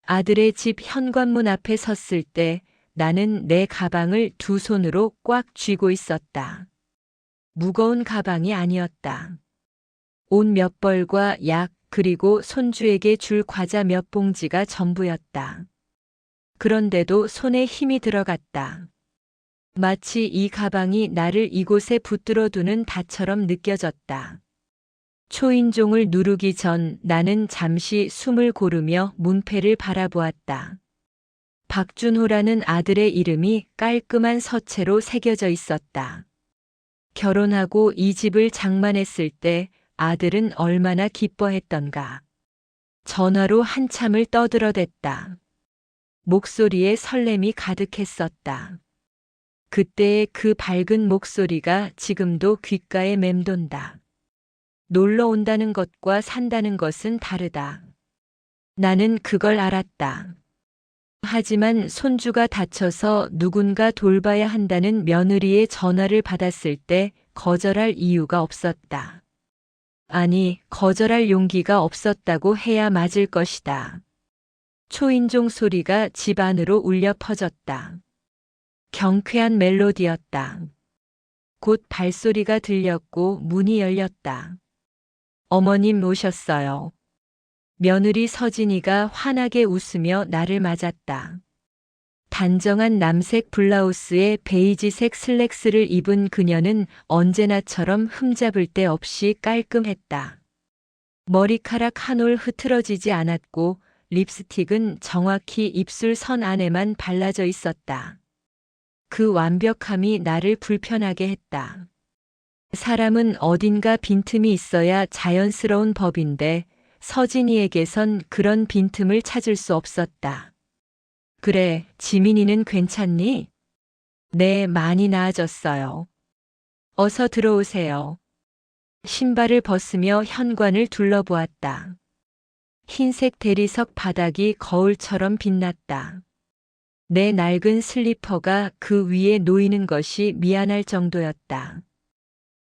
아들의 집 현관문 앞에 섰을 때 나는 내 가방을 두 손으로 꽉 쥐고 있었다. 무거운 가방이 아니었다. 옷 몇 벌과 약 그리고 손주에게 줄 과자 몇 봉지가 전부였다. 그런데도 손에 힘이 들어갔다. 마치 이 가방이 나를 이곳에 붙들어 두는 닷처럼 느껴졌다. 초인종을 누르기 전 나는 잠시 숨을 고르며 문패를 바라보았다. 박준호라는 아들의 이름이 깔끔한 서체로 새겨져 있었다. 결혼하고 이 집을 장만했을 때 아들은 얼마나 기뻐했던가. 전화로 한참을 떠들어댔다. 목소리에 설렘이 가득했었다. 그때의 그 밝은 목소리가 지금도 귓가에 맴돈다. 놀러 온다는 것과 산다는 것은 다르다. 나는 그걸 알았다. 하지만 손주가 다쳐서 누군가 돌봐야 한다는 며느리의 전화를 받았을 때 거절할 이유가 없었다. 아니, 거절할 용기가 없었다고 해야 맞을 것이다. 초인종 소리가 집 안으로 울려 퍼졌다. 경쾌한 멜로디였다. 곧 발소리가 들렸고 문이 열렸다. 어머님 오셨어요. 며느리 서진이가 환하게 웃으며 나를 맞았다. 단정한 남색 블라우스에 베이지색 슬랙스를 입은 그녀는 언제나처럼 흠잡을 데 없이 깔끔했다. 머리카락 한 올 흐트러지지 않았고 립스틱은 정확히 입술 선 안에만 발라져 있었다. 그 완벽함이 나를 불편하게 했다. 사람은 어딘가 빈틈이 있어야 자연스러운 법인데 서진이에게선 그런 빈틈을 찾을 수 없었다. 그래, 지민이는 괜찮니? 네, 많이 나아졌어요. 어서 들어오세요. 신발을 벗으며 현관을 둘러보았다. 흰색 대리석 바닥이 거울처럼 빛났다. 내 낡은 슬리퍼가 그 위에 놓이는 것이 미안할 정도였다.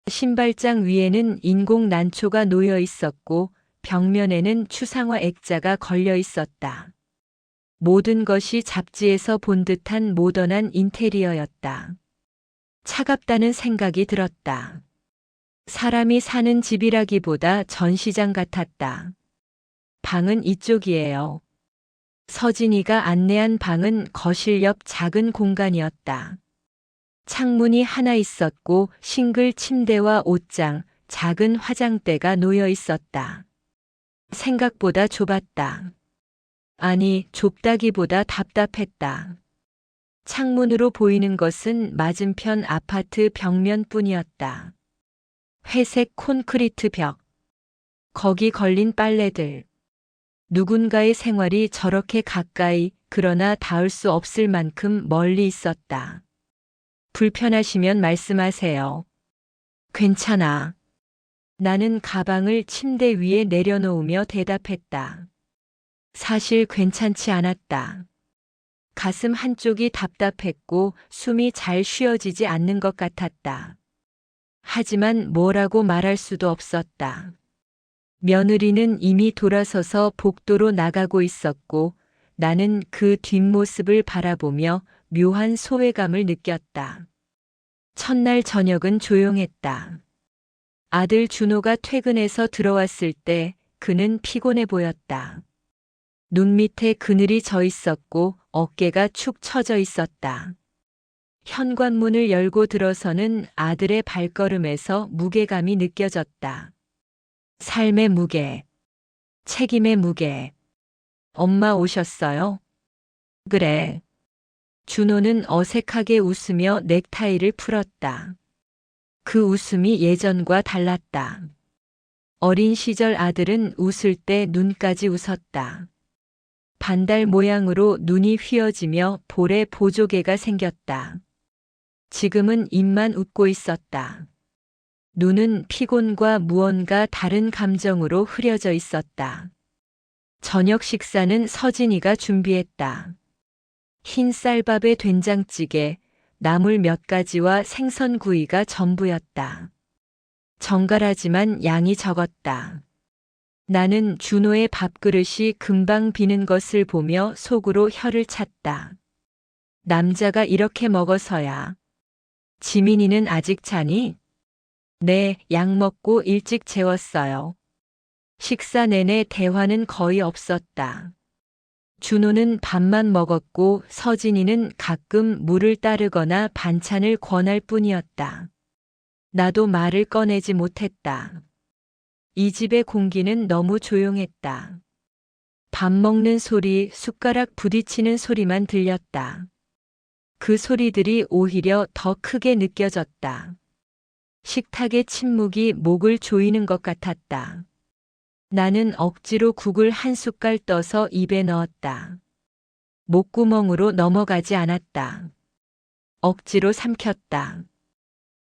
신발장 위에는 인공 난초가 놓여 있었고 벽면에는 추상화 액자가 걸려 있었다. 모든 것이 잡지에서 본 듯한 모던한 인테리어였다. 차갑다는 생각이 들었다. 사람이 사는 집이라기보다 전시장 같았다. 방은 이쪽이에요. 서진이가 안내한 방은 거실 옆 작은 공간이었다. 창문이 하나 있었고 싱글 침대와 옷장, 작은 화장대가 놓여 있었다. 생각보다 좁았다. 아니, 좁다기보다 답답했다. 창문으로 보이는 것은 맞은편 아파트 벽면뿐이었다. 회색 콘크리트 벽. 거기 걸린 빨래들. 누군가의 생활이 저렇게 가까이, 그러나 닿을 수 없을 만큼 멀리 있었다. 불편하시면 말씀하세요. 괜찮아. 나는 가방을 침대 위에 내려놓으며 대답했다. 사실 괜찮지 않았다. 가슴 한쪽이 답답했고 숨이 잘 쉬어지지 않는 것 같았다. 하지만 뭐라고 말할 수도 없었다. 며느리는 이미 돌아서서 복도로 나가고 있었고 나는 그 뒷모습을 바라보며 묘한 소외감을 느꼈다. 첫날 저녁은 조용했다. 아들 준호가 퇴근해서 들어왔을 때 그는 피곤해 보였다. 눈 밑에 그늘이 져 있었고 어깨가 축 처져 있었다. 현관문을 열고 들어서는 아들의 발걸음에서 무게감이 느껴졌다. 삶의 무게, 책임의 무게. 엄마 오셨어요? 그래. 준호는 어색하게 웃으며 넥타이를 풀었다. 그 웃음이 예전과 달랐다. 어린 시절 아들은 웃을 때 눈까지 웃었다. 반달 모양으로 눈이 휘어지며 볼에 보조개가 생겼다. 지금은 입만 웃고 있었다. 눈은 피곤과 무언가 다른 감정으로 흐려져 있었다. 저녁 식사는 서진이가 준비했다. 흰 쌀밥에 된장찌개, 나물 몇 가지와 생선구이가 전부였다. 정갈하지만 양이 적었다. 나는 준호의 밥그릇이 금방 비는 것을 보며 속으로 혀를 찼다. 남자가 이렇게 먹어서야. 지민이는 아직 자니? 네, 약 먹고 일찍 재웠어요. 식사 내내 대화는 거의 없었다. 준호는 밥만 먹었고 서진이는 가끔 물을 따르거나 반찬을 권할 뿐이었다. 나도 말을 꺼내지 못했다. 이 집의 공기는 너무 조용했다. 밥 먹는 소리, 숟가락 부딪히는 소리만 들렸다. 그 소리들이 오히려 더 크게 느껴졌다. 식탁의 침묵이 목을 조이는 것 같았다. 나는 억지로 국을 한 숟갈 떠서 입에 넣었다. 목구멍으로 넘어가지 않았다. 억지로 삼켰다.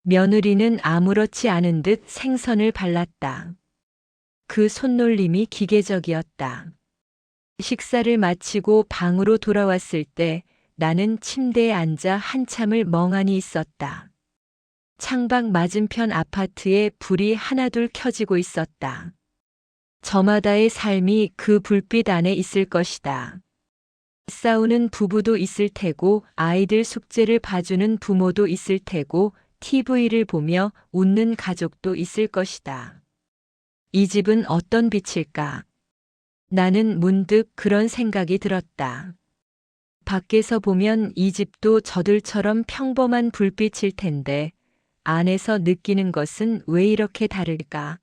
며느리는 아무렇지 않은 듯 생선을 발랐다. 그 손놀림이 기계적이었다. 식사를 마치고 방으로 돌아왔을 때 나는 침대에 앉아 한참을 멍하니 있었다. 창밖 맞은편 아파트에 불이 하나둘 켜지고 있었다. 저마다의 삶이 그 불빛 안에 있을 것이다. 싸우는 부부도 있을 테고 아이들 숙제를 봐주는 부모도 있을 테고 TV를 보며 웃는 가족도 있을 것이다. 이 집은 어떤 빛일까? 나는 문득 그런 생각이 들었다. 밖에서 보면 이 집도 저들처럼 평범한 불빛일 텐데 안에서 느끼는 것은 왜 이렇게 다를까?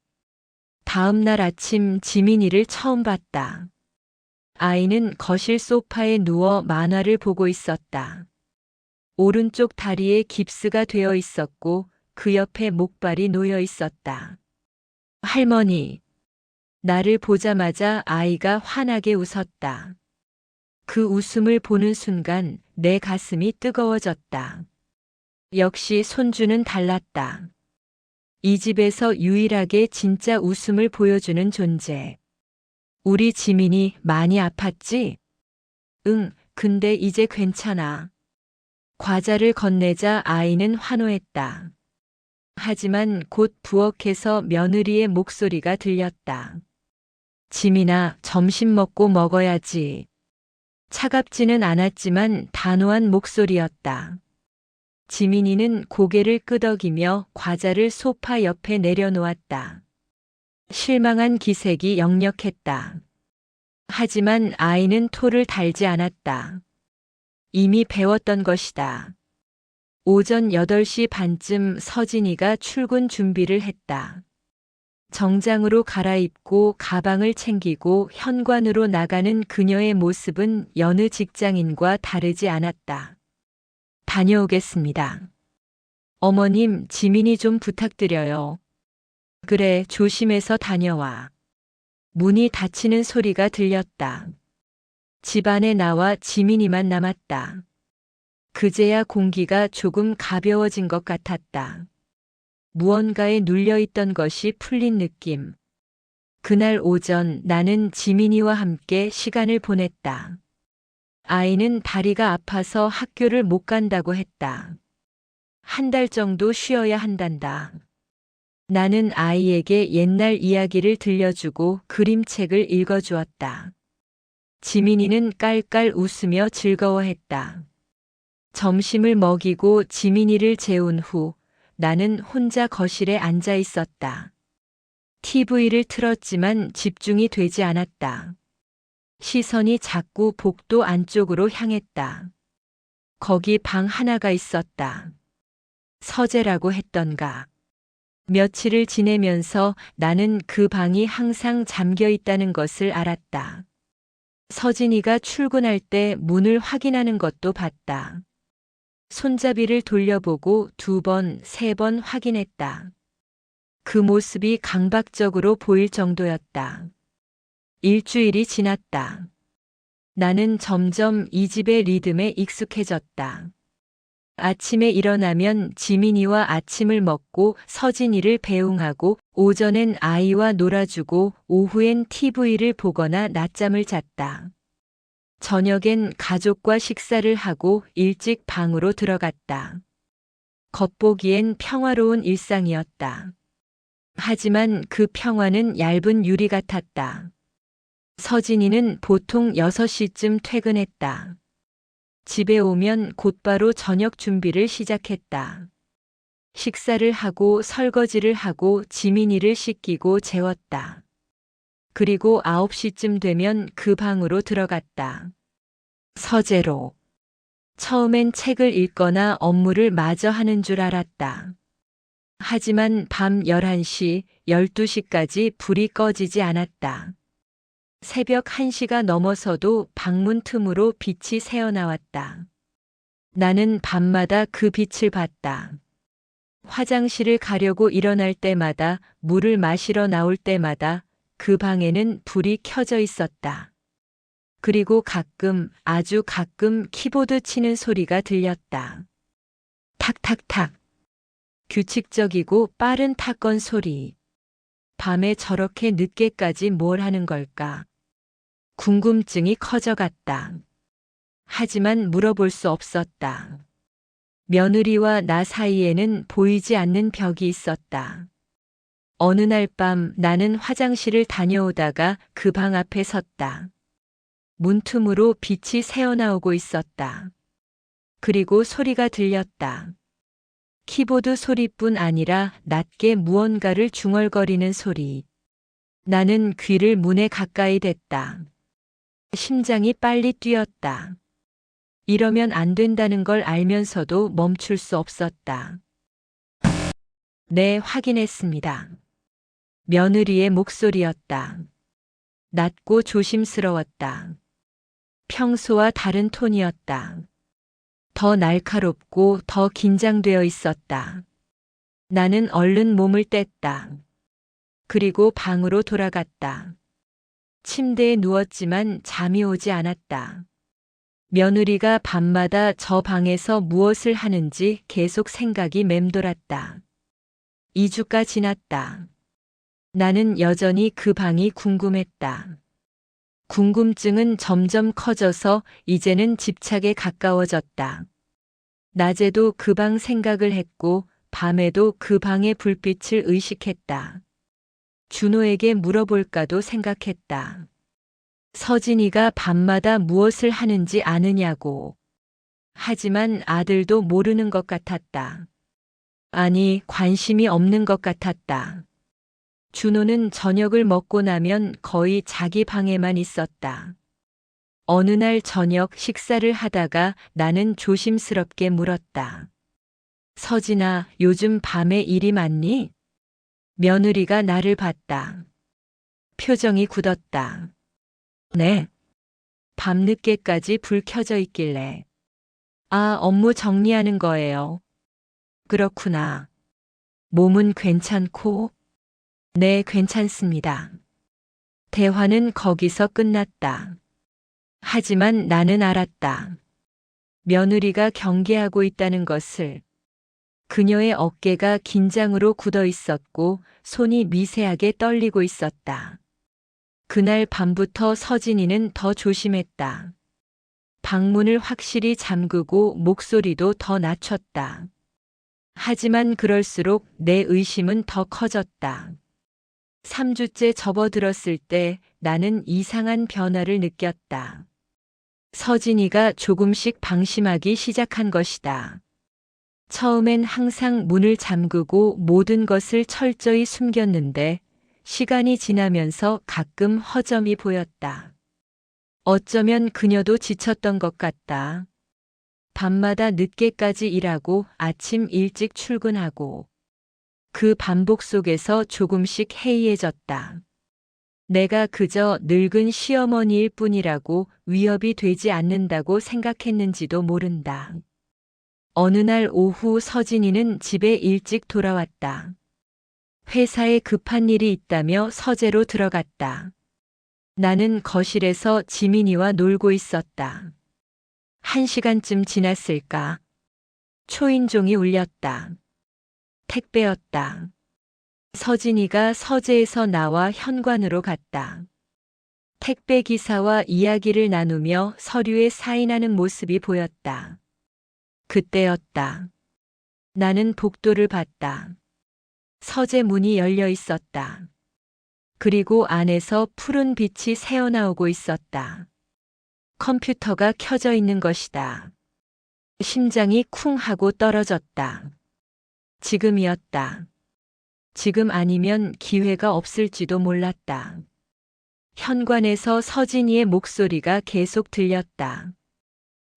다음 날 아침 지민이를 처음 봤다. 아이는 거실 소파에 누워 만화를 보고 있었다. 오른쪽 다리에 깁스가 되어 있었고 그 옆에 목발이 놓여 있었다. 할머니. 나를 보자마자 아이가 환하게 웃었다. 그 웃음을 보는 순간 내 가슴이 뜨거워졌다. 역시 손주는 달랐다. 이 집에서 유일하게 진짜 웃음을 보여주는 존재. 우리 지민이 많이 아팠지? 응, 근데 이제 괜찮아. 과자를 건네자 아이는 환호했다. 하지만 곧 부엌에서 며느리의 목소리가 들렸다. 지민아, 점심 먹고 먹어야지. 차갑지는 않았지만 단호한 목소리였다. 지민이는 고개를 끄덕이며 과자를 소파 옆에 내려놓았다. 실망한 기색이 역력했다. 하지만 아이는 토를 달지 않았다. 이미 배웠던 것이다. 오전 8시 반쯤 서진이가 출근 준비를 했다. 정장으로 갈아입고 가방을 챙기고 현관으로 나가는 그녀의 모습은 여느 직장인과 다르지 않았다. 다녀오겠습니다. 어머님, 지민이 좀 부탁드려요. 그래, 조심해서 다녀와. 문이 닫히는 소리가 들렸다. 집안에 나와 지민이만 남았다. 그제야 공기가 조금 가벼워진 것 같았다. 무언가에 눌려있던 것이 풀린 느낌. 그날 오전 나는 지민이와 함께 시간을 보냈다. 아이는 다리가 아파서 학교를 못 간다고 했다. 한 달 정도 쉬어야 한단다. 나는 아이에게 옛날 이야기를 들려주고 그림책을 읽어주었다. 지민이는 깔깔 웃으며 즐거워했다. 점심을 먹이고 지민이를 재운 후 나는 혼자 거실에 앉아 있었다. TV를 틀었지만 집중이 되지 않았다. 시선이 자꾸 복도 안쪽으로 향했다. 거기 방 하나가 있었다. 서재라고 했던가. 며칠을 지내면서 나는 그 방이 항상 잠겨 있다는 것을 알았다. 서진이가 출근할 때 문을 확인하는 것도 봤다. 손잡이를 돌려보고 2번, 3번 확인했다. 그 모습이 강박적으로 보일 정도였다. 일주일이 지났다. 나는 점점 이 집의 리듬에 익숙해졌다. 아침에 일어나면 지민이와 아침을 먹고 서진이를 배웅하고 오전엔 아이와 놀아주고 오후엔 TV를 보거나 낮잠을 잤다. 저녁엔 가족과 식사를 하고 일찍 방으로 들어갔다. 겉보기엔 평화로운 일상이었다. 하지만 그 평화는 얇은 유리 같았다. 서진이는 보통 6시쯤 퇴근했다. 집에 오면 곧바로 저녁 준비를 시작했다. 식사를 하고 설거지를 하고 지민이를 씻기고 재웠다. 그리고 9시쯤 되면 그 방으로 들어갔다. 서재로. 처음엔 책을 읽거나 업무를 마저 하는 줄 알았다. 하지만 밤 11시, 12시까지 불이 꺼지지 않았다. 새벽 1시가 넘어서도 방문 틈으로 빛이 새어나왔다. 나는 밤마다 그 빛을 봤다. 화장실을 가려고 일어날 때마다, 물을 마시러 나올 때마다 그 방에는 불이 켜져 있었다. 그리고 가끔, 아주 가끔 키보드 치는 소리가 들렸다. 탁탁탁. 규칙적이고 빠른 타건 소리. 밤에 저렇게 늦게까지 뭘 하는 걸까? 궁금증이 커져갔다. 하지만 물어볼 수 없었다. 며느리와 나 사이에는 보이지 않는 벽이 있었다. 어느 날 밤 나는 화장실을 다녀오다가 그 방 앞에 섰다. 문틈으로 빛이 새어나오고 있었다. 그리고 소리가 들렸다. 키보드 소리뿐 아니라 낮게 무언가를 중얼거리는 소리. 나는 귀를 문에 가까이 댔다. 심장이 빨리 뛰었다. 이러면 안 된다는 걸 알면서도 멈출 수 없었다. 네, 확인했습니다. 며느리의 목소리였다. 낮고 조심스러웠다. 평소와 다른 톤이었다. 더 날카롭고 더 긴장되어 있었다. 나는 얼른 몸을 뗐다. 그리고 방으로 돌아갔다. 침대에 누웠지만 잠이 오지 않았다. 며느리가 밤마다 저 방에서 무엇을 하는지 계속 생각이 맴돌았다. 2주가 지났다. 나는 여전히 그 방이 궁금했다. 궁금증은 점점 커져서 이제는 집착에 가까워졌다. 낮에도 그 방 생각을 했고 밤에도 그 방의 불빛을 의식했다. 준호에게 물어볼까도 생각했다. 서진이가 밤마다 무엇을 하는지 아느냐고. 하지만 아들도 모르는 것 같았다. 아니, 관심이 없는 것 같았다. 준호는 저녁을 먹고 나면 거의 자기 방에만 있었다. 어느 날 저녁 식사를 하다가 나는 조심스럽게 물었다. 서진아, 요즘 밤에 일이 많니? 며느리가 나를 봤다. 표정이 굳었다. 네. 밤늦게까지 불 켜져 있길래. 아, 업무 정리하는 거예요. 그렇구나. 몸은 괜찮고? 네, 괜찮습니다. 대화는 거기서 끝났다. 하지만 나는 알았다. 며느리가 경계하고 있다는 것을. 그녀의 어깨가 긴장으로 굳어 있었고 손이 미세하게 떨리고 있었다. 그날 밤부터 서진이는 더 조심했다. 방문을 확실히 잠그고 목소리도 더 낮췄다. 하지만 그럴수록 내 의심은 더 커졌다. 3주째 접어들었을 때 나는 이상한 변화를 느꼈다. 서진이가 조금씩 방심하기 시작한 것이다. 처음엔 항상 문을 잠그고 모든 것을 철저히 숨겼는데 시간이 지나면서 가끔 허점이 보였다. 어쩌면 그녀도 지쳤던 것 같다. 밤마다 늦게까지 일하고 아침 일찍 출근하고 그 반복 속에서 조금씩 해이해졌다. 내가 그저 늙은 시어머니일 뿐이라고 위협이 되지 않는다고 생각했는지도 모른다. 어느 날 오후 서진이는 집에 일찍 돌아왔다. 회사에 급한 일이 있다며 서재로 들어갔다. 나는 거실에서 지민이와 놀고 있었다. 1시간쯤 지났을까? 초인종이 울렸다. 택배였다. 서진이가 서재에서 나와 현관으로 갔다. 택배 기사와 이야기를 나누며 서류에 사인하는 모습이 보였다. 그때였다. 나는 복도를 봤다. 서재 문이 열려 있었다. 그리고 안에서 푸른 빛이 새어나오고 있었다. 컴퓨터가 켜져 있는 것이다. 심장이 쿵 하고 떨어졌다. 지금이었다. 지금 아니면 기회가 없을지도 몰랐다. 현관에서 서진이의 목소리가 계속 들렸다.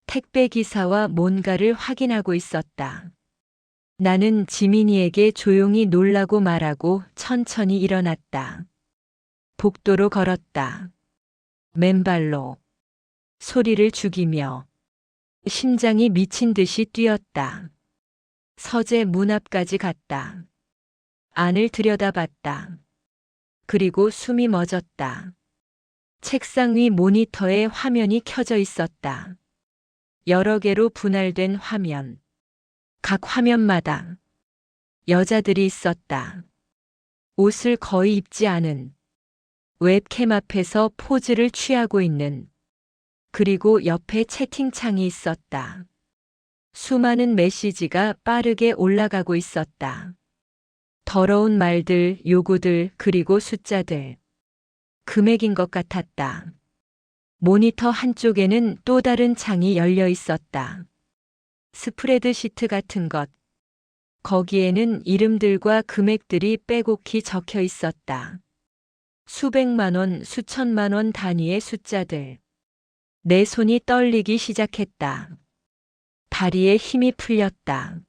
택배 기사와 뭔가를 확인하고 있었다. 나는 지민이에게 조용히 놀라고 말하고 천천히 일어났다. 복도로 걸었다. 맨발로. 소리를 죽이며. 심장이 미친 듯이 뛰었다. 서재 문 앞까지 갔다. 안을 들여다봤다. 그리고 숨이 멎었다. 책상 위 모니터에 화면이 켜져 있었다. 여러 개로 분할된 화면. 각 화면마다 여자들이 있었다. 옷을 거의 입지 않은, 웹캠 앞에서 포즈를 취하고 있는, 그리고 옆에 채팅창이 있었다. 수많은 메시지가 빠르게 올라가고 있었다. 더러운 말들, 요구들, 그리고 숫자들. 금액인 것 같았다. 모니터 한쪽에는 또 다른 창이 열려 있었다. 스프레드시트 같은 것. 거기에는 이름들과 금액들이 빼곡히 적혀 있었다. 수백만 원, 수천만 원 단위의 숫자들. 내 손이 떨리기 시작했다. 다리에 힘이 풀렸다.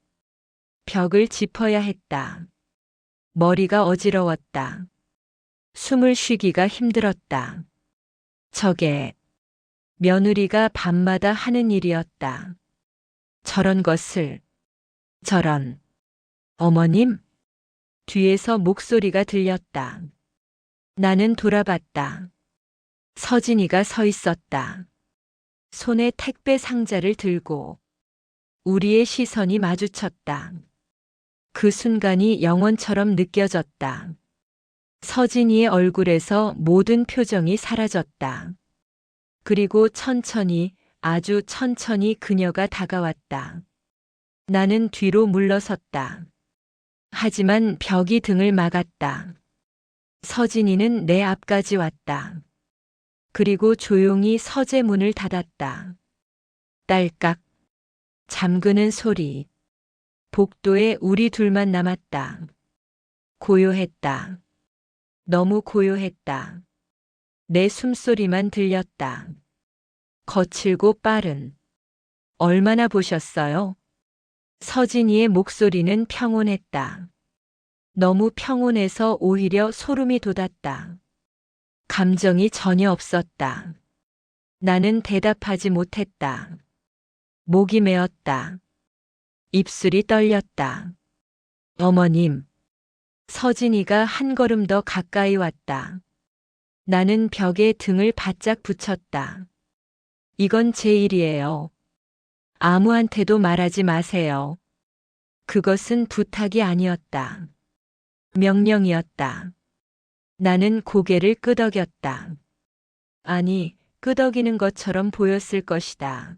벽을 짚어야 했다. 머리가 어지러웠다. 숨을 쉬기가 힘들었다. 저게 며느리가 밤마다 하는 일이었다. 저런 것을, 저런, 어머님? 뒤에서 목소리가 들렸다. 나는 돌아봤다. 서진이가 서 있었다. 손에 택배 상자를 들고. 우리의 시선이 마주쳤다. 그 순간이 영원처럼 느껴졌다. 서진이의 얼굴에서 모든 표정이 사라졌다. 그리고 천천히, 아주 천천히 그녀가 다가왔다. 나는 뒤로 물러섰다. 하지만 벽이 등을 막았다. 서진이는 내 앞까지 왔다. 그리고 조용히 서재 문을 닫았다. 딸깍. 잠그는 소리. 복도에 우리 둘만 남았다. 고요했다. 너무 고요했다. 내 숨소리만 들렸다. 거칠고 빠른. 얼마나 보셨어요? 서진이의 목소리는 평온했다. 너무 평온해서 오히려 소름이 돋았다. 감정이 전혀 없었다. 나는 대답하지 못했다. 목이 메었다. 입술이 떨렸다. 어머님. 서진이가 한 걸음 더 가까이 왔다. 나는 벽에 등을 바짝 붙였다. 이건 제 일이에요. 아무한테도 말하지 마세요. 그것은 부탁이 아니었다. 명령이었다. 나는 고개를 끄덕였다. 아니, 끄덕이는 것처럼 보였을 것이다.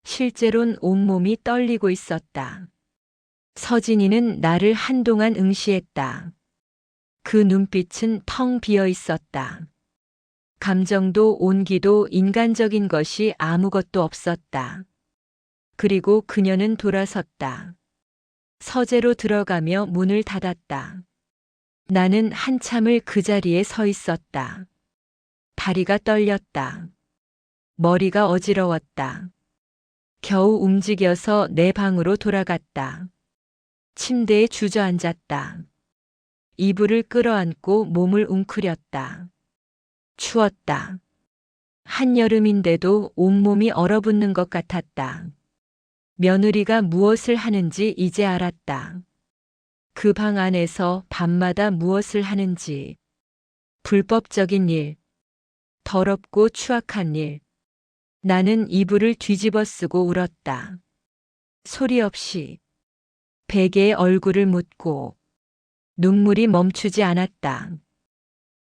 실제론 온몸이 떨리고 있었다. 서진이는 나를 한동안 응시했다. 그 눈빛은 텅 비어 있었다. 감정도 온기도 인간적인 것이 아무것도 없었다. 그리고 그녀는 돌아섰다. 서재로 들어가며 문을 닫았다. 나는 한참을 그 자리에 서 있었다. 다리가 떨렸다. 머리가 어지러웠다. 겨우 움직여서 내 방으로 돌아갔다. 침대에 주저앉았다. 이불을 끌어안고 몸을 웅크렸다. 추웠다. 한여름인데도 온몸이 얼어붙는 것 같았다. 며느리가 무엇을 하는지 이제 알았다. 그 방 안에서 밤마다 무엇을 하는지. 불법적인 일. 더럽고 추악한 일. 나는 이불을 뒤집어 쓰고 울었다. 소리 없이. 베개에 얼굴을 묻고. 눈물이 멈추지 않았다.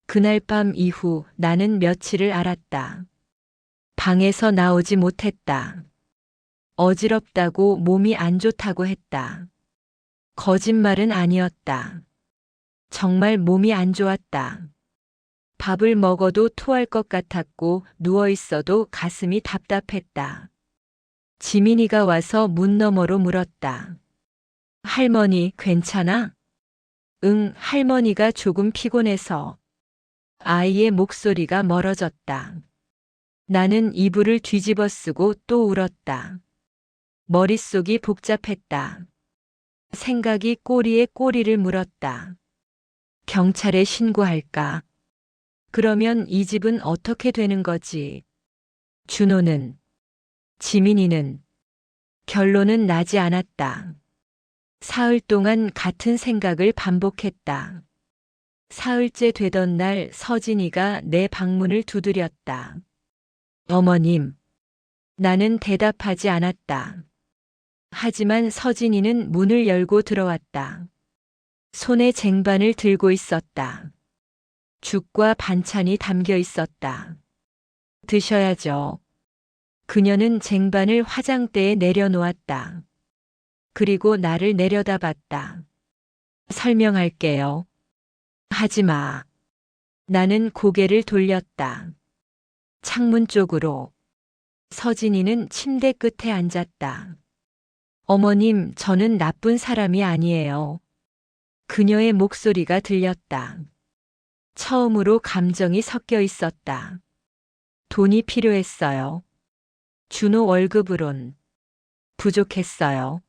그날 밤 이후 나는 며칠을 앓았다. 방에서 나오지 못했다. 어지럽다고 몸이 안 좋다고 했다. 거짓말은 아니었다. 정말 몸이 안 좋았다. 밥을 먹어도 토할 것 같았고 누워 있어도 가슴이 답답했다. 지민이가 와서 문 너머로 물었다. 할머니, 괜찮아? 응, 할머니가 조금 피곤해서. 아이의 목소리가 멀어졌다. 나는 이불을 뒤집어 쓰고 또 울었다. 머릿속이 복잡했다. 생각이 꼬리에 꼬리를 물었다. 경찰에 신고할까? 그러면 이 집은 어떻게 되는 거지? 준호는, 지민이는, 결론은 나지 않았다. 사흘 동안 같은 생각을 반복했다. 사흘째 되던 날 서진이가 내 방문을 두드렸다. 어머님, 나는 대답하지 않았다. 하지만 서진이는 문을 열고 들어왔다. 손에 쟁반을 들고 있었다. 죽과 반찬이 담겨 있었다. 드셔야죠. 그녀는 쟁반을 화장대에 내려놓았다. 그리고 나를 내려다봤다. 설명할게요. 하지 마. 나는 고개를 돌렸다. 창문 쪽으로. 서진이는 침대 끝에 앉았다. 어머님, 저는 나쁜 사람이 아니에요. 그녀의 목소리가 들렸다. 처음으로 감정이 섞여 있었다. 돈이 필요했어요. 준호 월급으론 부족했어요.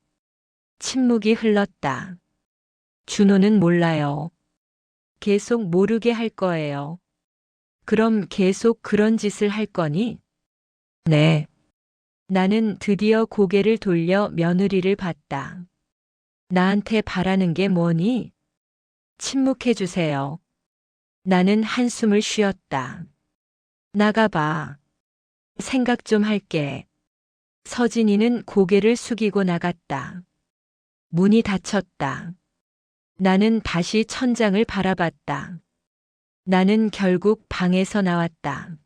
침묵이 흘렀다. 준호는 몰라요. 계속 모르게 할 거예요. 그럼 계속 그런 짓을 할 거니? 네. 나는 드디어 고개를 돌려 며느리를 봤다. 나한테 바라는 게 뭐니? 침묵해 주세요. 나는 한숨을 쉬었다. 나가봐. 생각 좀 할게. 서진이는 고개를 숙이고 나갔다. 문이 닫혔다. 나는 다시 천장을 바라봤다. 나는 결국 방에서 나왔다.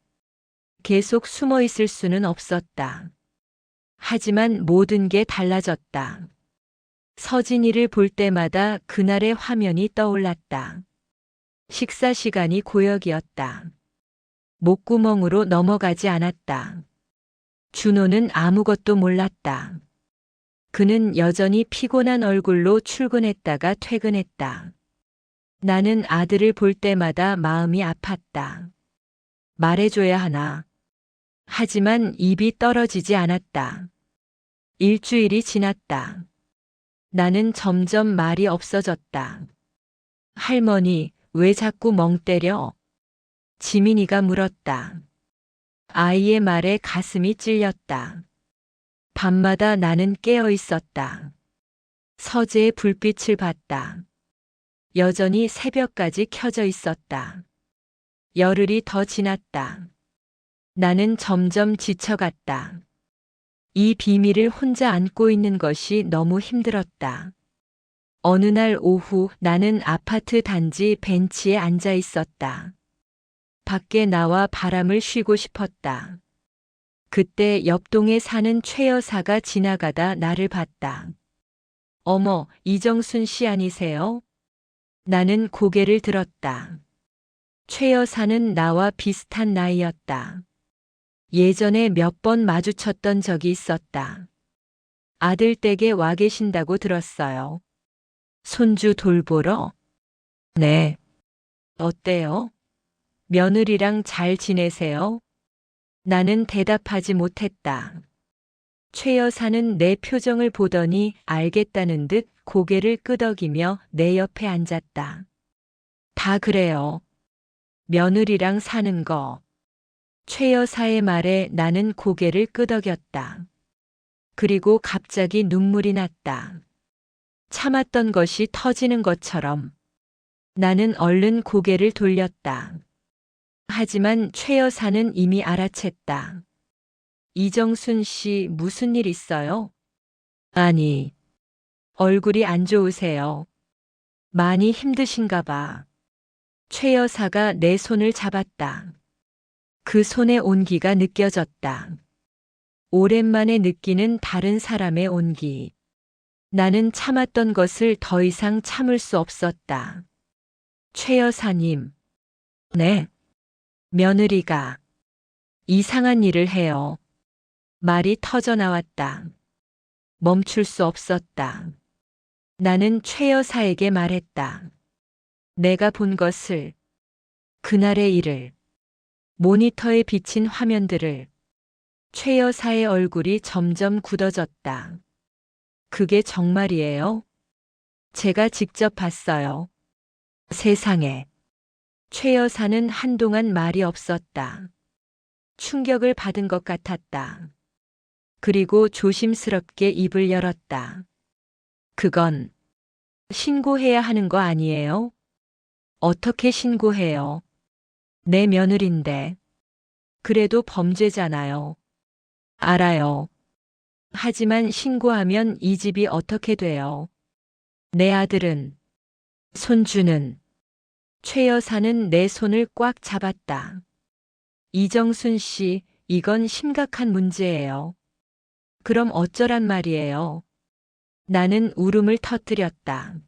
계속 숨어 있을 수는 없었다. 하지만 모든 게 달라졌다. 서진이를 볼 때마다 그날의 화면이 떠올랐다. 식사 시간이 고역이었다. 목구멍으로 넘어가지 않았다. 준호는 아무것도 몰랐다. 그는 여전히 피곤한 얼굴로 출근했다가 퇴근했다. 나는 아들을 볼 때마다 마음이 아팠다. 말해줘야 하나. 하지만 입이 떨어지지 않았다. 일주일이 지났다. 나는 점점 말이 없어졌다. 할머니, 왜 자꾸 멍 때려? 지민이가 물었다. 아이의 말에 가슴이 찔렸다. 밤마다 나는 깨어 있었다. 서재의 불빛을 봤다. 여전히 새벽까지 켜져 있었다. 열흘이 더 지났다. 나는 점점 지쳐갔다. 이 비밀을 혼자 안고 있는 것이 너무 힘들었다. 어느 날 오후 나는 아파트 단지 벤치에 앉아 있었다. 밖에 나와 바람을 쉬고 싶었다. 그때 옆동에 사는 최 여사가 지나가다 나를 봤다. 어머, 이정순 씨 아니세요? 나는 고개를 들었다. 최 여사는 나와 비슷한 나이였다. 예전에 몇 번 마주쳤던 적이 있었다. 아들 댁에 와 계신다고 들었어요. 손주 돌보러? 네. 어때요? 며느리랑 잘 지내세요? 나는 대답하지 못했다. 최 여사는 내 표정을 보더니 알겠다는 듯 고개를 끄덕이며 내 옆에 앉았다. 다 그래요. 며느리랑 사는 거. 최 여사의 말에 나는 고개를 끄덕였다. 그리고 갑자기 눈물이 났다. 참았던 것이 터지는 것처럼. 나는 얼른 고개를 돌렸다. 하지만 최 여사는 이미 알아챘다. 이정순 씨 무슨 일 있어요? 아니, 얼굴이 안 좋으세요. 많이 힘드신가 봐. 최 여사가 내 손을 잡았다. 그 손의 온기가 느껴졌다. 오랜만에 느끼는 다른 사람의 온기. 나는 참았던 것을 더 이상 참을 수 없었다. 최 여사님. 네. 며느리가 이상한 일을 해요. 말이 터져 나왔다. 멈출 수 없었다. 나는 최 여사에게 말했다. 내가 본 것을, 그날의 일을, 모니터에 비친 화면들을. 최 여사의 얼굴이 점점 굳어졌다. 그게 정말이에요? 제가 직접 봤어요. 세상에. 최 여사는 한동안 말이 없었다. 충격을 받은 것 같았다. 그리고 조심스럽게 입을 열었다. 그건 신고해야 하는 거 아니에요? 어떻게 신고해요? 내 며느린데. 그래도 범죄잖아요. 알아요. 하지만 신고하면 이 집이 어떻게 돼요? 내 아들은, 손주는. 최 여사는 내 손을 꽉 잡았다. 이정순 씨, 이건 심각한 문제예요. 그럼 어쩌란 말이에요? 나는 울음을 터뜨렸다.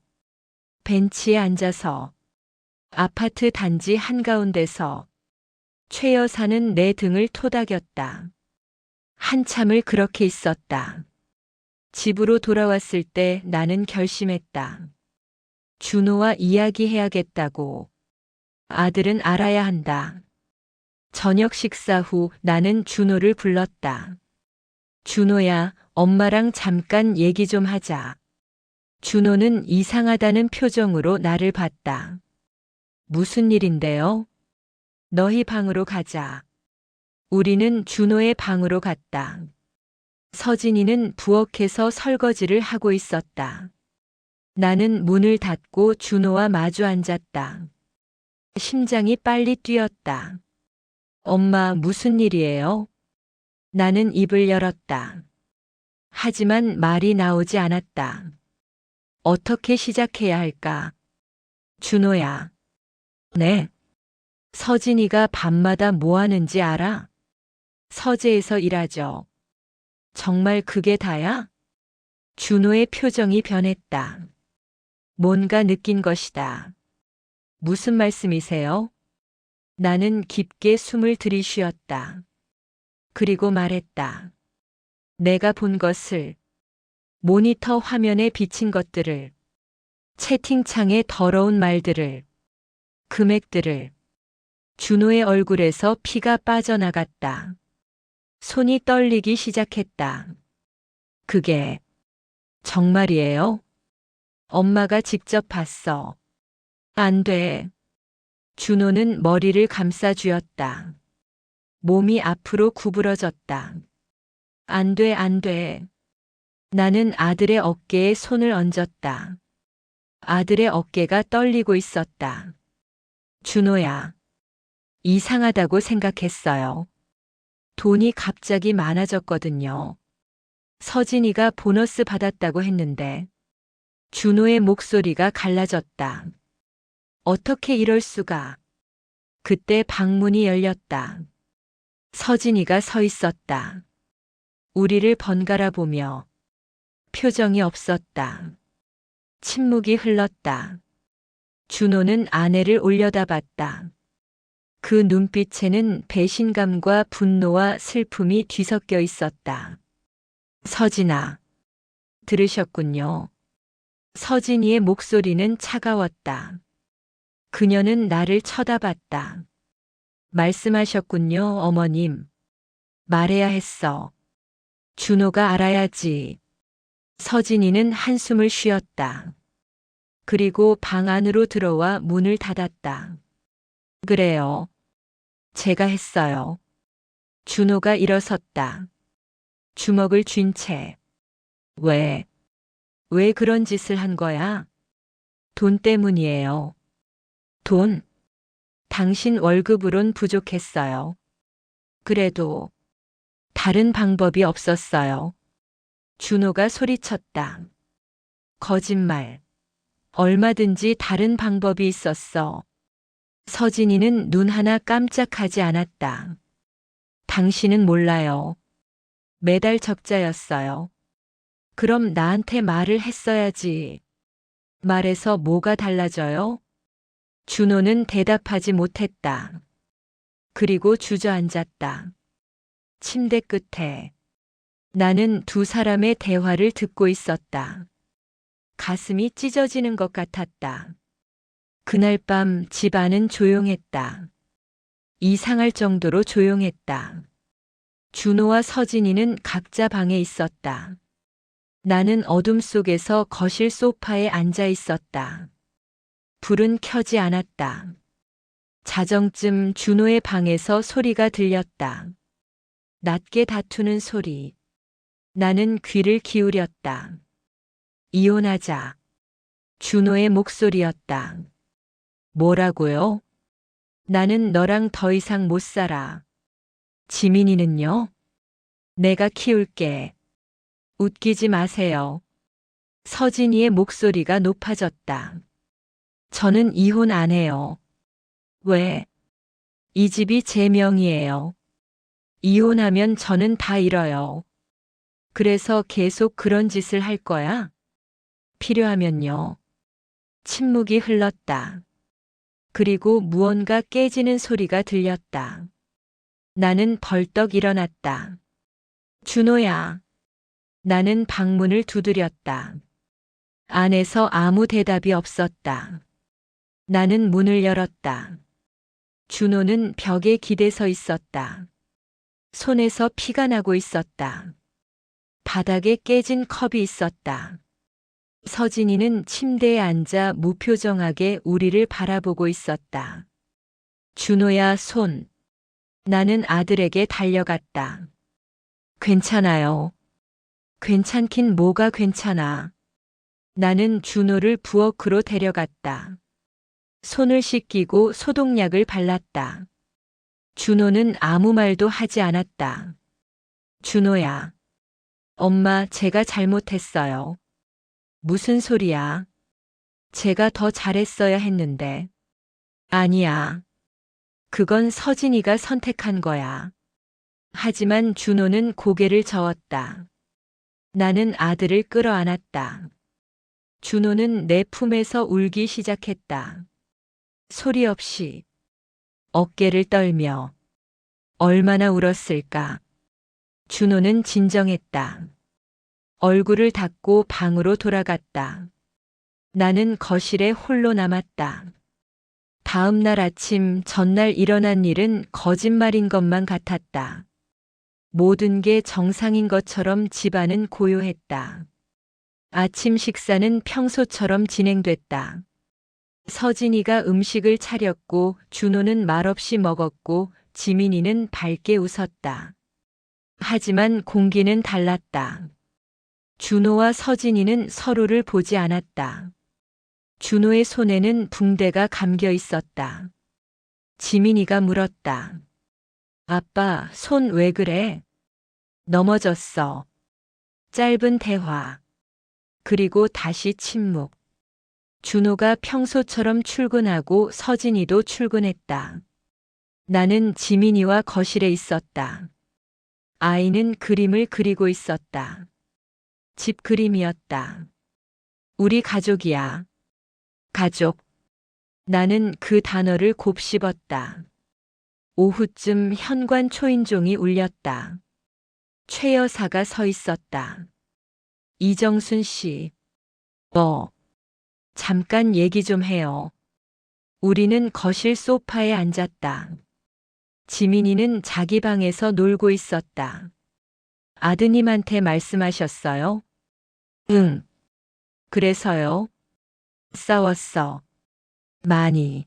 벤치에 앉아서, 아파트 단지 한가운데서 최 여사는 내 등을 토닥였다. 한참을 그렇게 있었다. 집으로 돌아왔을 때 나는 결심했다. 준호와 이야기해야겠다고. 아들은 알아야 한다. 저녁 식사 후 나는 준호를 불렀다. 준호야, 엄마랑 잠깐 얘기 좀 하자. 준호는 이상하다는 표정으로 나를 봤다. 무슨 일인데요? 너희 방으로 가자. 우리는 준호의 방으로 갔다. 서진이는 부엌에서 설거지를 하고 있었다. 나는 문을 닫고 준호와 마주 앉았다. 심장이 빨리 뛰었다. 엄마, 무슨 일이에요? 나는 입을 열었다. 하지만 말이 나오지 않았다. 어떻게 시작해야 할까? 준호야. 네. 서진이가 밤마다 뭐 하는지 알아? 서재에서 일하죠. 정말 그게 다야? 준호의 표정이 변했다. 뭔가 느낀 것이다. 무슨 말씀이세요? 나는 깊게 숨을 들이쉬었다. 그리고 말했다. 내가 본 것을, 모니터 화면에 비친 것들을, 채팅창의 더러운 말들을, 금액들을. 준호의 얼굴에서 피가 빠져나갔다. 손이 떨리기 시작했다. 그게 정말이에요? 엄마가 직접 봤어. 안 돼. 준호는 머리를 감싸 쥐었다. 몸이 앞으로 구부러졌다. 안 돼, 안 돼. 나는 아들의 어깨에 손을 얹었다. 아들의 어깨가 떨리고 있었다. 준호야. 이상하다고 생각했어요. 돈이 갑자기 많아졌거든요. 서진이가 보너스 받았다고 했는데. 준호의 목소리가 갈라졌다. 어떻게 이럴 수가. 그때 방문이 열렸다. 서진이가 서 있었다. 우리를 번갈아 보며. 표정이 없었다. 침묵이 흘렀다. 준호는 아내를 올려다봤다. 그 눈빛에는 배신감과 분노와 슬픔이 뒤섞여 있었다. 서진아. 들으셨군요. 서진이의 목소리는 차가웠다. 그녀는 나를 쳐다봤다. 말씀하셨군요, 어머님. 말해야 했어. 준호가 알아야지. 서진이는 한숨을 쉬었다. 그리고 방 안으로 들어와 문을 닫았다. 그래요. 제가 했어요. 준호가 일어섰다. 주먹을 쥔 채. 왜 그런 짓을 한 거야? 돈 때문이에요. 돈? 당신 월급으론 부족했어요. 그래도 다른 방법이 없었어요. 준호가 소리쳤다. 거짓말. 얼마든지 다른 방법이 있었어. 서진이는 눈 하나 깜짝하지 않았다. 당신은 몰라요. 매달 적자였어요. 그럼 나한테 말을 했어야지. 말해서 뭐가 달라져요? 준호는 대답하지 못했다. 그리고 주저앉았다. 침대 끝에 나는 두 사람의 대화를 듣고 있었다. 가슴이 찢어지는 것 같았다. 그날 밤 집 안은 조용했다. 이상할 정도로 조용했다. 준호와 서진이는 각자 방에 있었다. 나는 어둠 속에서 거실 소파에 앉아 있었다. 불은 켜지 않았다. 자정쯤 준호의 방에서 소리가 들렸다. 낮게 다투는 소리. 나는 귀를 기울였다. 이혼하자. 준호의 목소리였다. 뭐라고요? 나는 너랑 더 이상 못 살아. 지민이는요? 내가 키울게. 웃기지 마세요. 서진이의 목소리가 높아졌다. 저는 이혼 안 해요. 왜? 이 집이 제 명의예요. 이혼하면 저는 다 잃어요. 그래서 계속 그런 짓을 할 거야? 필요하면요. 침묵이 흘렀다. 그리고 무언가 깨지는 소리가 들렸다. 나는 벌떡 일어났다. 준호야. 나는 방문을 두드렸다. 안에서 아무 대답이 없었다. 나는 문을 열었다. 준호는 벽에 기대서 있었다. 손에서 피가 나고 있었다. 바닥에 깨진 컵이 있었다. 서진이는 침대에 앉아 무표정하게 우리를 바라보고 있었다. 준호야, 손. 나는 아들에게 달려갔다. 괜찮아요. 괜찮긴 뭐가 괜찮아. 나는 준호를 부엌으로 데려갔다. 손을 씻기고 소독약을 발랐다. 준호는 아무 말도 하지 않았다. 준호야. 엄마, 제가 잘못했어요. 무슨 소리야? 제가 더 잘했어야 했는데. 아니야. 그건 서진이가 선택한 거야. 하지만 준호는 고개를 저었다. 나는 아들을 끌어안았다. 준호는 내 품에서 울기 시작했다. 소리 없이, 어깨를 떨며. 얼마나 울었을까. 준호는 진정했다. 얼굴을 닦고 방으로 돌아갔다. 나는 거실에 홀로 남았다. 다음 날 아침, 전날 일어난 일은 거짓말인 것만 같았다. 모든 게 정상인 것처럼 집안은 고요했다. 아침 식사는 평소처럼 진행됐다. 서진이가 음식을 차렸고 준호는 말없이 먹었고 지민이는 밝게 웃었다. 하지만 공기는 달랐다. 준호와 서진이는 서로를 보지 않았다. 준호의 손에는 붕대가 감겨 있었다. 지민이가 물었다. 아빠, 손 왜 그래? 넘어졌어. 짧은 대화. 그리고 다시 침묵. 준호가 평소처럼 출근하고 서진이도 출근했다. 나는 지민이와 거실에 있었다. 아이는 그림을 그리고 있었다. 집 그림이었다. 우리 가족이야. 가족. 나는 그 단어를 곱씹었다. 오후쯤 현관 초인종이 울렸다. 최 여사가 서 있었다. 이정순 씨. 잠깐 얘기 좀 해요. 우리는 거실 소파에 앉았다. 지민이는 자기 방에서 놀고 있었다. 아드님한테 말씀하셨어요? 응. 그래서요? 싸웠어. 많이.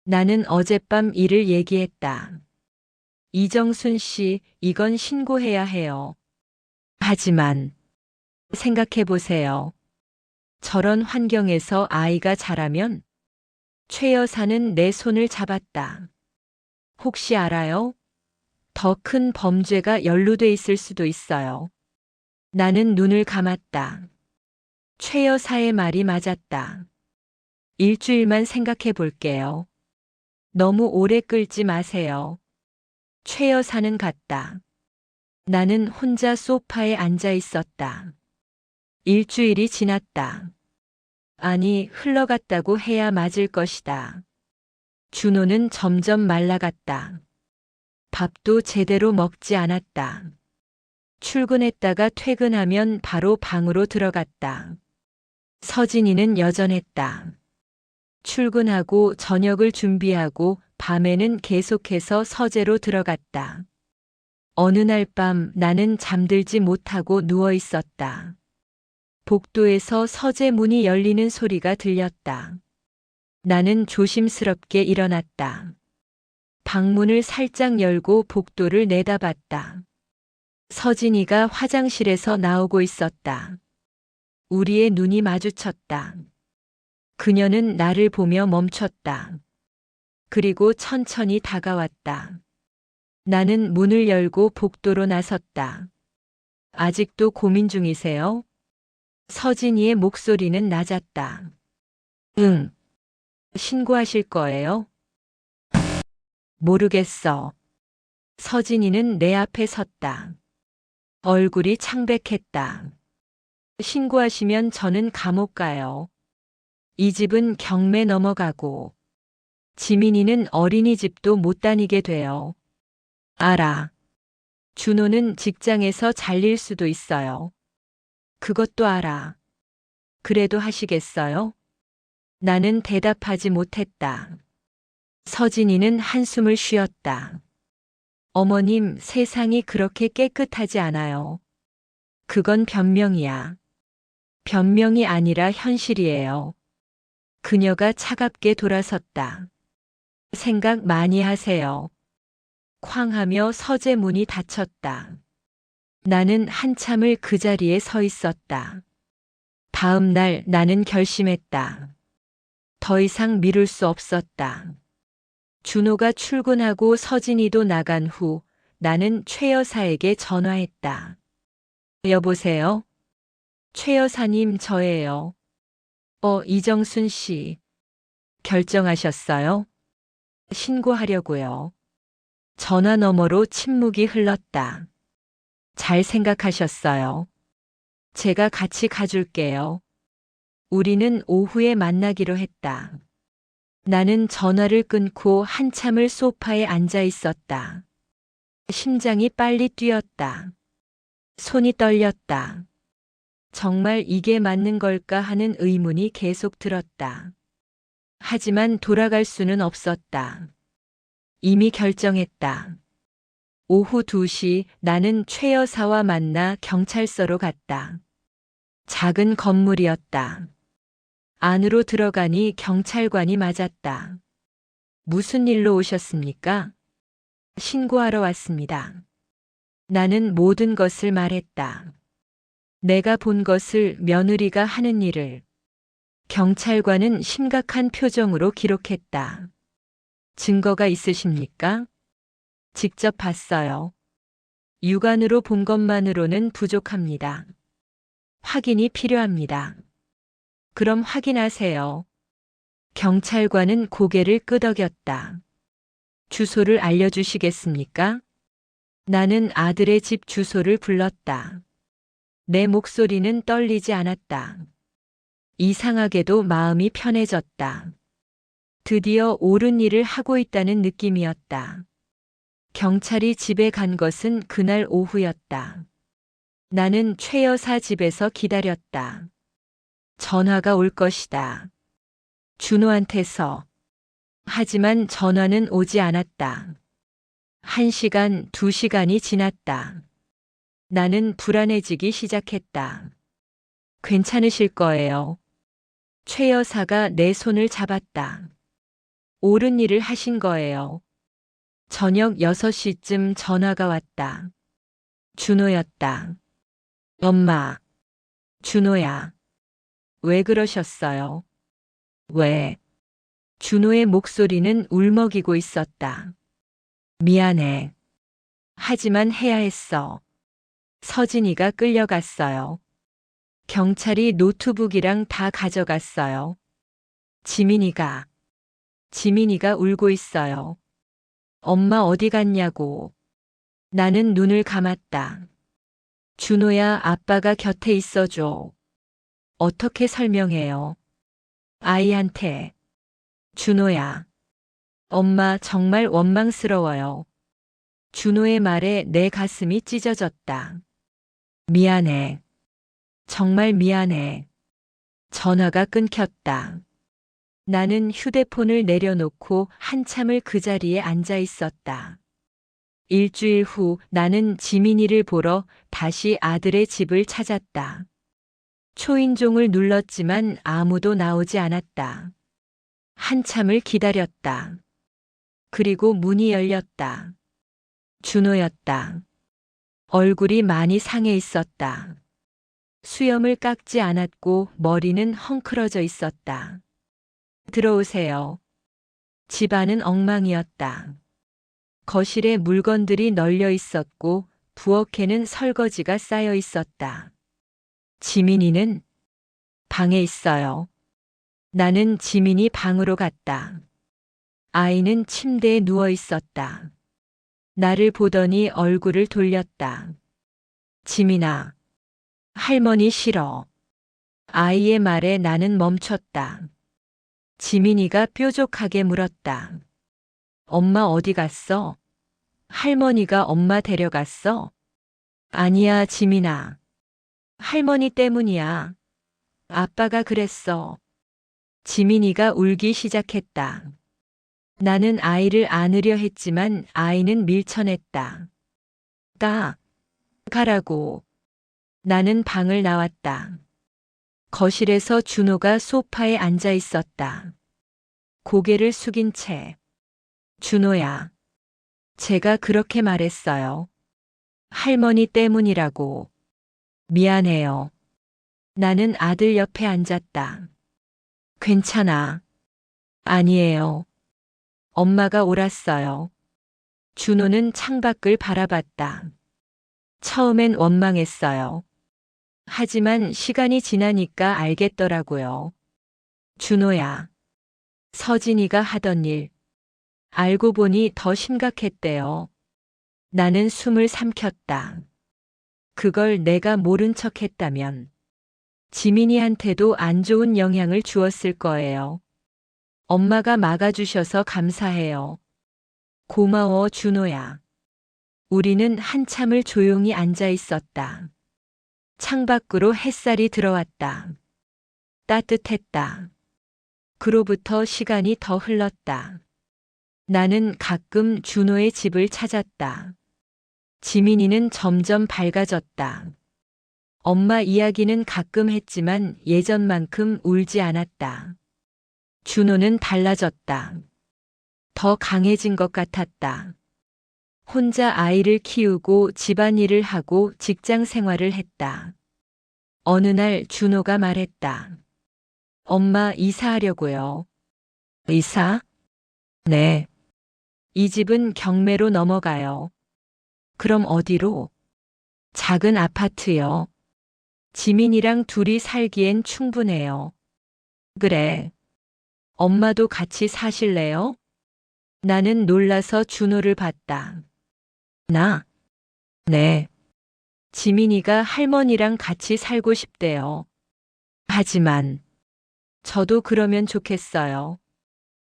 나는 어젯밤 일을 얘기했다. 이정순 씨, 이건 신고해야 해요. 하지만, 생각해보세요. 저런 환경에서 아이가 자라면? 최 여사는 내 손을 잡았다. 혹시 알아요? 더 큰 범죄가 연루돼 있을 수도 있어요. 나는 눈을 감았다. 최 여사의 말이 맞았다. 일주일만 생각해 볼게요. 너무 오래 끌지 마세요. 최 여사는 갔다. 나는 혼자 소파에 앉아 있었다. 일주일이 지났다. 아니, 흘러갔다고 해야 맞을 것이다. 준호는 점점 말라갔다. 밥도 제대로 먹지 않았다. 출근했다가 퇴근하면 바로 방으로 들어갔다. 서진이는 여전했다. 출근하고 저녁을 준비하고 밤에는 계속해서 서재로 들어갔다. 어느 날 밤 나는 잠들지 못하고 누워 있었다. 복도에서 서재 문이 열리는 소리가 들렸다. 나는 조심스럽게 일어났다. 방문을 살짝 열고 복도를 내다봤다. 서진이가 화장실에서 나오고 있었다. 우리의 눈이 마주쳤다. 그녀는 나를 보며 멈췄다. 그리고 천천히 다가왔다. 나는 문을 열고 복도로 나섰다. 아직도 고민 중이세요? 서진이의 목소리는 낮았다. 응. 신고하실 거예요? 모르겠어. 서진이는 내 앞에 섰다. 얼굴이 창백했다. 신고하시면 저는 감옥 가요. 이 집은 경매 넘어가고 지민이는 어린이집도 못 다니게 돼요. 알아. 준호는 직장에서 잘릴 수도 있어요. 그것도 알아. 그래도 하시겠어요? 나는 대답하지 못했다. 서진이는 한숨을 쉬었다. 어머님, 세상이 그렇게 깨끗하지 않아요. 그건 변명이야. 변명이 아니라 현실이에요. 그녀가 차갑게 돌아섰다. 생각 많이 하세요. 쾅 하며 서재 문이 닫혔다. 나는 한참을 그 자리에 서 있었다. 다음 날 나는 결심했다. 더 이상 미룰 수 없었다. 준호가 출근하고 서진이도 나간 후 나는 최 여사에게 전화했다. 여보세요? 최 여사님, 저예요. 이정순 씨. 결정하셨어요? 신고하려고요. 전화 너머로 침묵이 흘렀다. 잘 생각하셨어요. 제가 같이 가줄게요. 우리는 오후에 만나기로 했다. 나는 전화를 끊고 한참을 소파에 앉아 있었다. 심장이 빨리 뛰었다. 손이 떨렸다. 정말 이게 맞는 걸까 하는 의문이 계속 들었다. 하지만 돌아갈 수는 없었다. 이미 결정했다. 오후 2시 나는 최 여사와 만나 경찰서로 갔다. 작은 건물이었다. 안으로 들어가니 경찰관이 맞았다. 무슨 일로 오셨습니까? 신고하러 왔습니다. 나는 모든 것을 말했다. 내가 본 것을, 며느리가 하는 일을. 경찰관은 심각한 표정으로 기록했다. 증거가 있으십니까? 직접 봤어요. 육안으로 본 것만으로는 부족합니다. 확인이 필요합니다. 그럼 확인하세요. 경찰관은 고개를 끄덕였다. 주소를 알려주시겠습니까? 나는 아들의 집 주소를 불렀다. 내 목소리는 떨리지 않았다. 이상하게도 마음이 편해졌다. 드디어 옳은 일을 하고 있다는 느낌이었다. 경찰이 집에 간 것은 그날 오후였다. 나는 최 여사 집에서 기다렸다. 전화가 올 것이다. 준호한테서. 하지만 전화는 오지 않았다. 1시간, 2시간이 지났다. 나는 불안해지기 시작했다. 괜찮으실 거예요. 최 여사가 내 손을 잡았다. 옳은 일을 하신 거예요. 저녁 6시쯤 전화가 왔다. 준호였다. 엄마. 준호야. 왜 그러셨어요? 왜? 준호의 목소리는 울먹이고 있었다. 미안해. 하지만 해야 했어. 서진이가 끌려갔어요. 경찰이 노트북이랑 다 가져갔어요. 지민이가 울고 있어요. 엄마 어디 갔냐고. 나는 눈을 감았다. 준호야, 아빠가 곁에 있어줘. 어떻게 설명해요? 아이한테. 준호야. 엄마 정말 원망스러워요. 준호의 말에 내 가슴이 찢어졌다. 미안해. 정말 미안해. 전화가 끊겼다. 나는 휴대폰을 내려놓고 한참을 그 자리에 앉아 있었다. 일주일 후 나는 지민이를 보러 다시 아들의 집을 찾았다. 초인종을 눌렀지만 아무도 나오지 않았다. 한참을 기다렸다. 그리고 문이 열렸다. 준호였다. 얼굴이 많이 상해 있었다. 수염을 깎지 않았고 머리는 헝클어져 있었다. 들어오세요. 집안은 엉망이었다. 거실에 물건들이 널려 있었고 부엌에는 설거지가 쌓여 있었다. 지민이는 방에 있어요. 나는 지민이 방으로 갔다. 아이는 침대에 누워 있었다. 나를 보더니 얼굴을 돌렸다. 지민아, 할머니 싫어. 아이의 말에 나는 멈췄다. 지민이가 뾰족하게 물었다. 엄마 어디 갔어? 할머니가 엄마 데려갔어? 아니야, 지민아. 할머니 때문이야. 아빠가 그랬어. 지민이가 울기 시작했다. 나는 아이를 안으려 했지만 아이는 밀쳐냈다. 가라고. 나는 방을 나왔다. 거실에서 준호가 소파에 앉아 있었다. 고개를 숙인 채. 준호야. 제가 그렇게 말했어요. 할머니 때문이라고. 미안해요. 나는 아들 옆에 앉았다. 괜찮아. 아니에요. 엄마가 옳았어요. 준호는 창밖을 바라봤다. 처음엔 원망했어요. 하지만 시간이 지나니까 알겠더라고요. 준호야. 서진이가 하던 일. 알고 보니 더 심각했대요. 나는 숨을 삼켰다. 그걸 내가 모른 척 했다면 지민이한테도 안 좋은 영향을 주었을 거예요. 엄마가 막아주셔서 감사해요. 고마워, 준호야. 우리는 한참을 조용히 앉아 있었다. 창밖으로 햇살이 들어왔다. 따뜻했다. 그로부터 시간이 더 흘렀다. 나는 가끔 준호의 집을 찾았다. 지민이는 점점 밝아졌다. 엄마 이야기는 가끔 했지만 예전만큼 울지 않았다. 준호는 달라졌다. 더 강해진 것 같았다. 혼자 아이를 키우고 집안일을 하고 직장 생활을 했다. 어느 날 준호가 말했다. 엄마 이사하려고요. 이사? 네. 이 집은 경매로 넘어가요. 그럼 어디로? 작은 아파트요. 지민이랑 둘이 살기엔 충분해요. 그래. 엄마도 같이 사실래요? 나는 놀라서 준호를 봤다. 나? 네. 지민이가 할머니랑 같이 살고 싶대요. 하지만 저도 그러면 좋겠어요.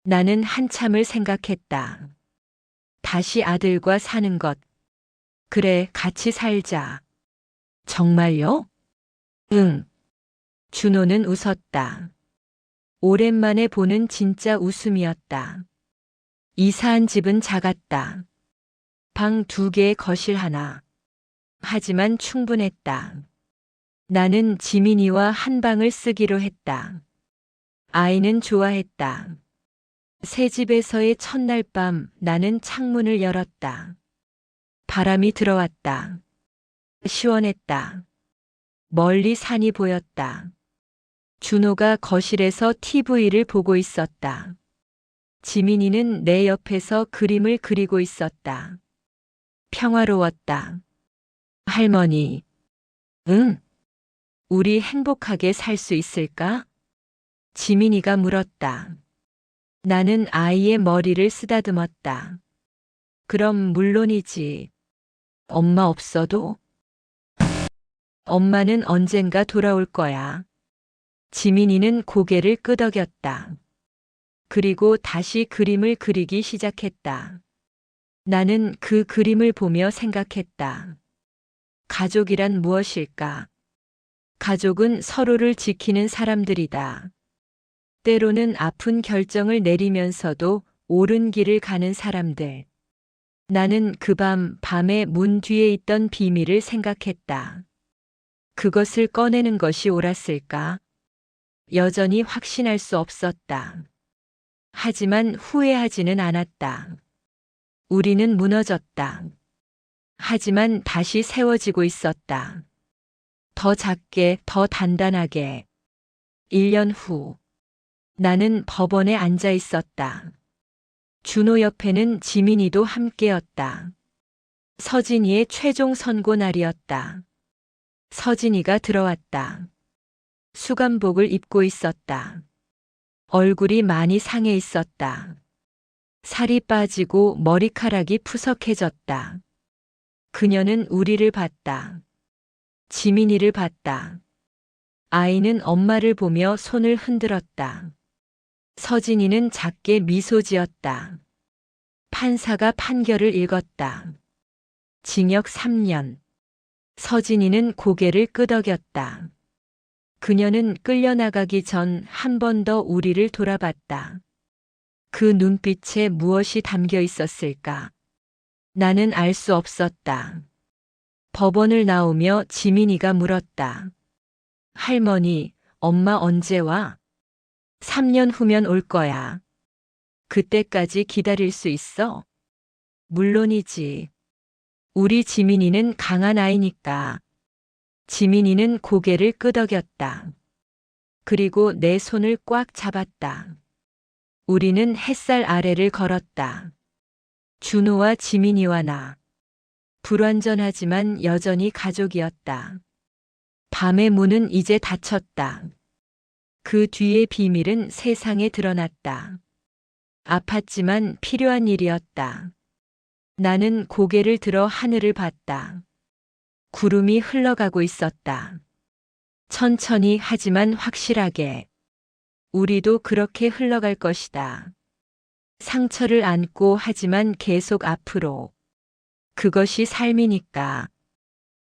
나는 한참을 생각했다. 다시 아들과 사는 것. 그래, 같이 살자. 정말요? 응. 준호는 웃었다. 오랜만에 보는 진짜 웃음이었다. 이사한 집은 작았다. 방 2개, 거실 하나. 하지만 충분했다. 나는 지민이와 한 방을 쓰기로 했다. 아이는 좋아했다. 새 집에서의 첫날 밤 나는 창문을 열었다. 바람이 들어왔다. 시원했다. 멀리 산이 보였다. 준호가 거실에서 TV를 보고 있었다. 지민이는 내 옆에서 그림을 그리고 있었다. 평화로웠다. 할머니. 응? 우리 행복하게 살 수 있을까? 지민이가 물었다. 나는 아이의 머리를 쓰다듬었다. 그럼 물론이지. 엄마 없어도? 엄마는 언젠가 돌아올 거야. 지민이는 고개를 끄덕였다. 그리고 다시 그림을 그리기 시작했다. 나는 그 그림을 보며 생각했다. 가족이란 무엇일까? 가족은 서로를 지키는 사람들이다. 때로는 아픈 결정을 내리면서도 옳은 길을 가는 사람들. 나는 그 밤에 문 뒤에 있던 비밀을 생각했다. 그것을 꺼내는 것이 옳았을까? 여전히 확신할 수 없었다. 하지만 후회하지는 않았다. 우리는 무너졌다. 하지만 다시 세워지고 있었다. 더 작게, 더 단단하게. 1년 후, 나는 법원에 앉아 있었다. 준호 옆에는 지민이도 함께였다. 서진이의 최종 선고 날이었다. 서진이가 들어왔다. 수감복을 입고 있었다. 얼굴이 많이 상해 있었다. 살이 빠지고 머리카락이 푸석해졌다. 그녀는 우리를 봤다. 지민이를 봤다. 아이는 엄마를 보며 손을 흔들었다. 서진이는 작게 미소 지었다. 판사가 판결을 읽었다. 징역 3년. 서진이는 고개를 끄덕였다. 그녀는 끌려나가기 전 한 번 더 우리를 돌아봤다. 그 눈빛에 무엇이 담겨 있었을까? 나는 알 수 없었다. 법원을 나오며 지민이가 물었다. 할머니, 엄마 언제 와? 3년 후면 올 거야. 그때까지 기다릴 수 있어? 물론이지. 우리 지민이는 강한 아이니까. 지민이는 고개를 끄덕였다. 그리고 내 손을 꽉 잡았다. 우리는 햇살 아래를 걸었다. 준호와 지민이와 나. 불완전하지만 여전히 가족이었다. 밤의 문은 이제 닫혔다. 그 뒤의 비밀은 세상에 드러났다. 아팠지만 필요한 일이었다. 나는 고개를 들어 하늘을 봤다. 구름이 흘러가고 있었다. 천천히 하지만 확실하게. 우리도 그렇게 흘러갈 것이다. 상처를 안고 하지만 계속 앞으로. 그것이 삶이니까.